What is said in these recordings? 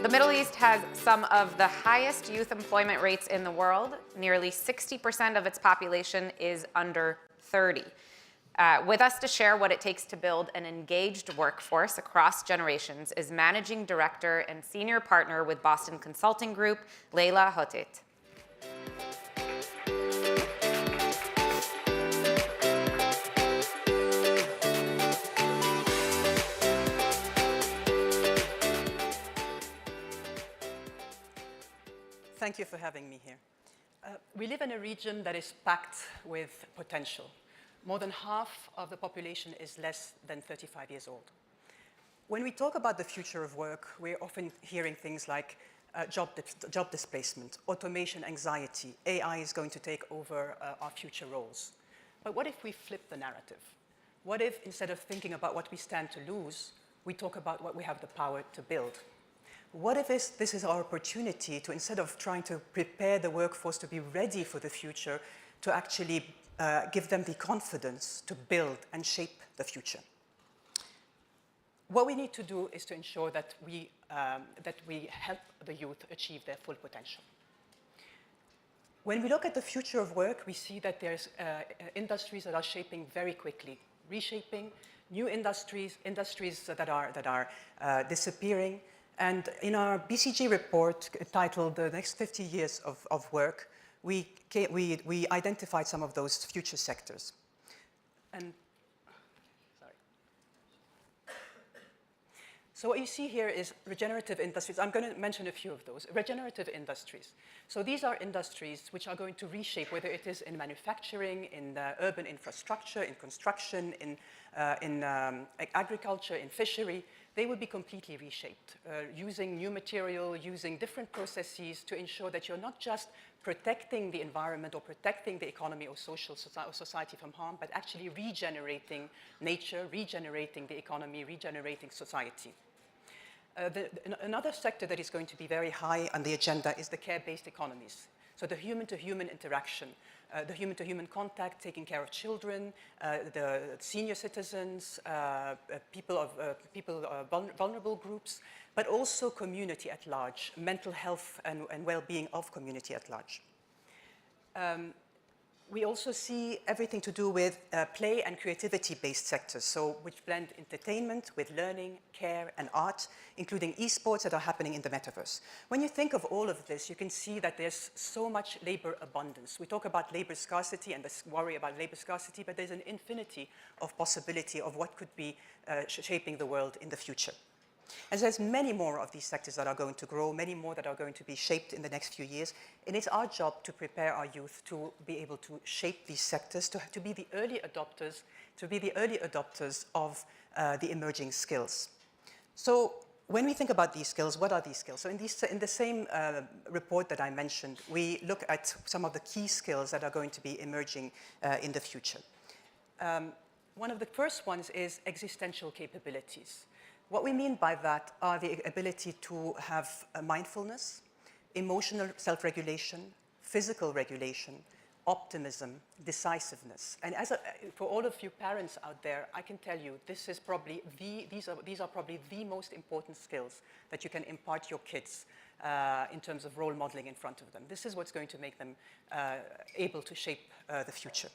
The Middle East has some of the highest youth employment rates in the world. Nearly 60% of its population is under 30. With us to share what it takes to build an engaged workforce across generations is Managing Director and Senior Partner with Boston Consulting Group, Leila Hotet. Thank you for having me here. We live in a region that is packed with potential. More than half of the population is less than 35 years old. When we talk about the future of work, we're often hearing things like job displacement, automation anxiety, AI is going to take over our future roles. But what if we flip the narrative? What if, instead of thinking about what we stand to lose, we talk about what we have the power to build? What if this is our opportunity to, instead of trying to prepare the workforce to be ready for the future, to actually give them the confidence to build and shape the future? What we need to do is to ensure that we help the youth achieve their full potential. When we look at the future of work, we see that there's industries that are shaping very quickly, reshaping new industries that are disappearing. And in our BCG report titled The Next 50 Years of Work, we identified some of those future sectors. So what you see here is regenerative industries. I'm going to mention a few of those. Regenerative industries. So these are industries which are going to reshape, whether it is in manufacturing, in urban infrastructure, in construction, in agriculture, in fishery. They will be completely reshaped, using new material, using different processes to ensure that you're not just protecting the environment or protecting the economy or society from harm, but actually regenerating nature, regenerating the economy, regenerating society. Another sector that is going to be very high on the agenda is the care-based economies. So the human-to-human interaction, the human-to-human contact, taking care of children, the senior citizens, vulnerable groups, but also community at large, mental health and well-being of community at large. We also see everything to do with play and creativity-based sectors, so which blend entertainment with learning, care, and art, including esports that are happening in the metaverse. When you think of all of this, you can see that there's so much labor abundance. We talk about labor scarcity and this worry about labor scarcity, but there's an infinity of possibility of what could be shaping the world in the future. And there's many more of these sectors that are going to grow, many more that are going to be shaped in the next few years. And it's our job to prepare our youth to be able to shape these sectors, to be the early adopters of the emerging skills. So when we think about these skills, what are these skills? So in the same report that I mentioned, we look at some of the key skills that are going to be emerging in the future. One of the first ones is existential capabilities. What we mean by that are the ability to have mindfulness, emotional self-regulation, physical regulation, optimism, decisiveness. And for all of you parents out there, I can tell you these are probably the most important skills that you can impart your kids in terms of role modeling in front of them. This is what's going to make them able to shape the future.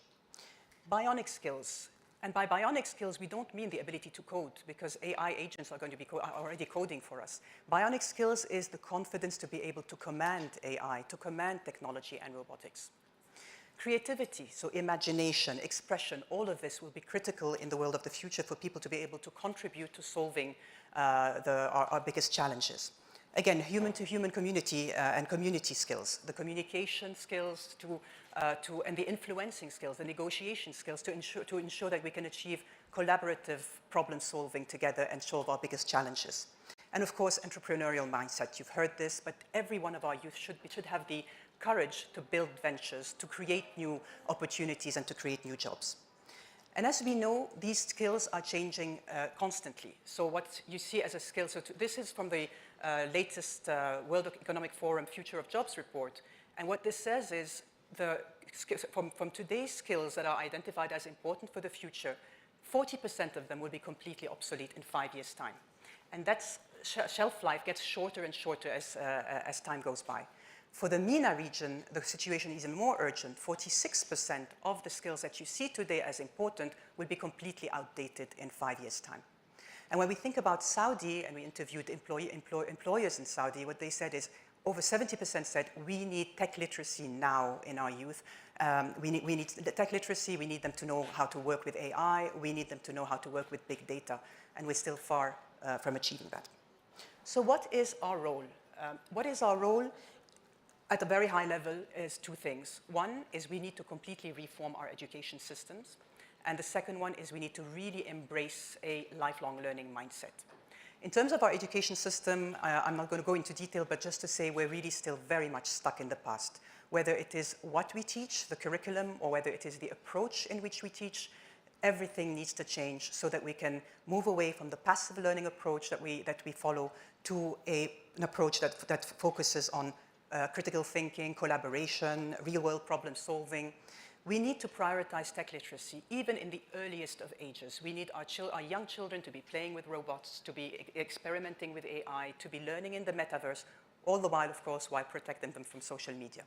Bionic skills. And by bionic skills, we don't mean the ability to code, because AI agents are going to be already coding for us. Bionic skills is the confidence to be able to command AI, to command technology and robotics. Creativity, so imagination, expression, all of this will be critical in the world of the future for people to be able to contribute to solving our biggest challenges. Again, human-to-human community and community skills, the communication skills and the influencing skills, the negotiation skills to ensure that we can achieve collaborative problem solving together and solve our biggest challenges. And of course, entrepreneurial mindset. You've heard this, but every one of our youth should have the courage to build ventures, to create new opportunities and to create new jobs. And as we know, these skills are changing constantly. So what you see as a skill, this is from the latest World Economic Forum Future of Jobs report. And what this says is from today's skills that are identified as important for the future, 40% of them will be completely obsolete in 5 years' time. And that's shelf life gets shorter and shorter as time goes by. For the MENA region, the situation is even more urgent. 46% of the skills that you see today as important will be completely outdated in 5 years' time. And when we think about Saudi, and we interviewed employers in Saudi, what they said is over 70% said we need tech literacy now in our youth. We need the tech literacy, we need them to know how to work with AI, we need them to know how to work with big data, and we're still far from achieving that. So what is our role? What is our role? At a very high level is two things. One is we need to completely reform our education systems. And the second one is we need to really embrace a lifelong learning mindset. In terms of our education system, I'm not going to go into detail, but just to say we're really still very much stuck in the past. Whether it is what we teach, the curriculum, or whether it is the approach in which we teach, everything needs to change so that we can move away from the passive learning approach that we follow to an approach that focuses on critical thinking, collaboration, real-world problem solving. We need to prioritize tech literacy, even in the earliest of ages. We need our young children to be playing with robots, to be experimenting with AI, to be learning in the metaverse, all the while, of course, while protecting them from social media.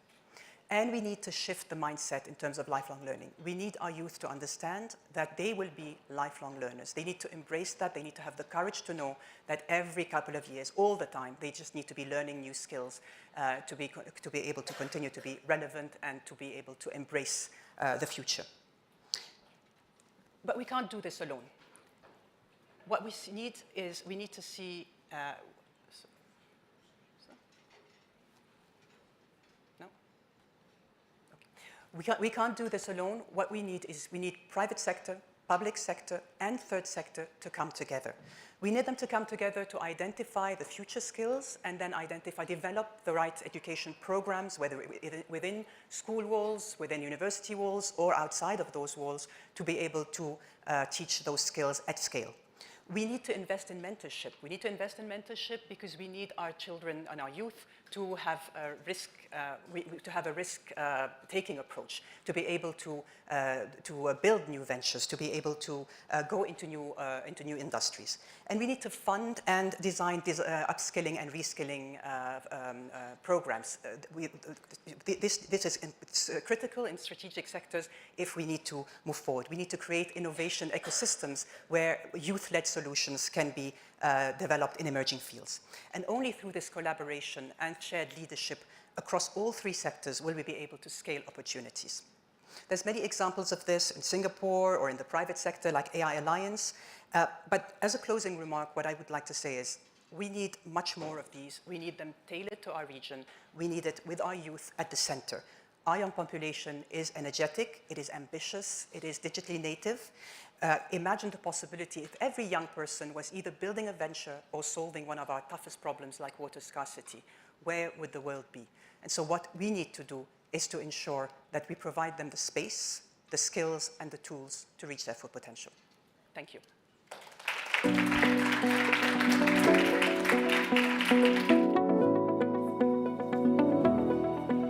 And we need to shift the mindset in terms of lifelong learning. We need our youth to understand that they will be lifelong learners. They need to embrace that. They need to have the courage to know that every couple of years, all the time, they just need to be learning new skills to be able to continue to be relevant and to be able to embrace the future. But we can't do this alone. What we need is we need to see We can't do this alone. What we need is we need private sector, public sector, and third sector to come together. We need them to come together to identify the future skills and then develop the right education programs, whether within school walls, within university walls, or outside of those walls, to be able to teach those skills at scale. We need to invest in mentorship. We need to invest in mentorship because we need our children and our youth to have a risk-taking approach, to be able to build new ventures, to be able to go into new industries. And we need to fund and design upskilling and reskilling programs. This is critical in strategic sectors if we need to move forward. We need to create innovation ecosystems where youth-led solutions can be developed in emerging fields. And only through this collaboration and shared leadership across all three sectors will we be able to scale opportunities. There's many examples of this in Singapore or in the private sector like AI Alliance. But as a closing remark, what I would like to say is we need much more of these. We need them tailored to our region. We need it with our youth at the center. Our young population is energetic, it is ambitious, it is digitally native. Imagine the possibility if every young person was either building a venture or solving one of our toughest problems like water scarcity. Where would the world be? And so what we need to do is to ensure that we provide them the space, the skills, and the tools to reach their full potential. Thank you.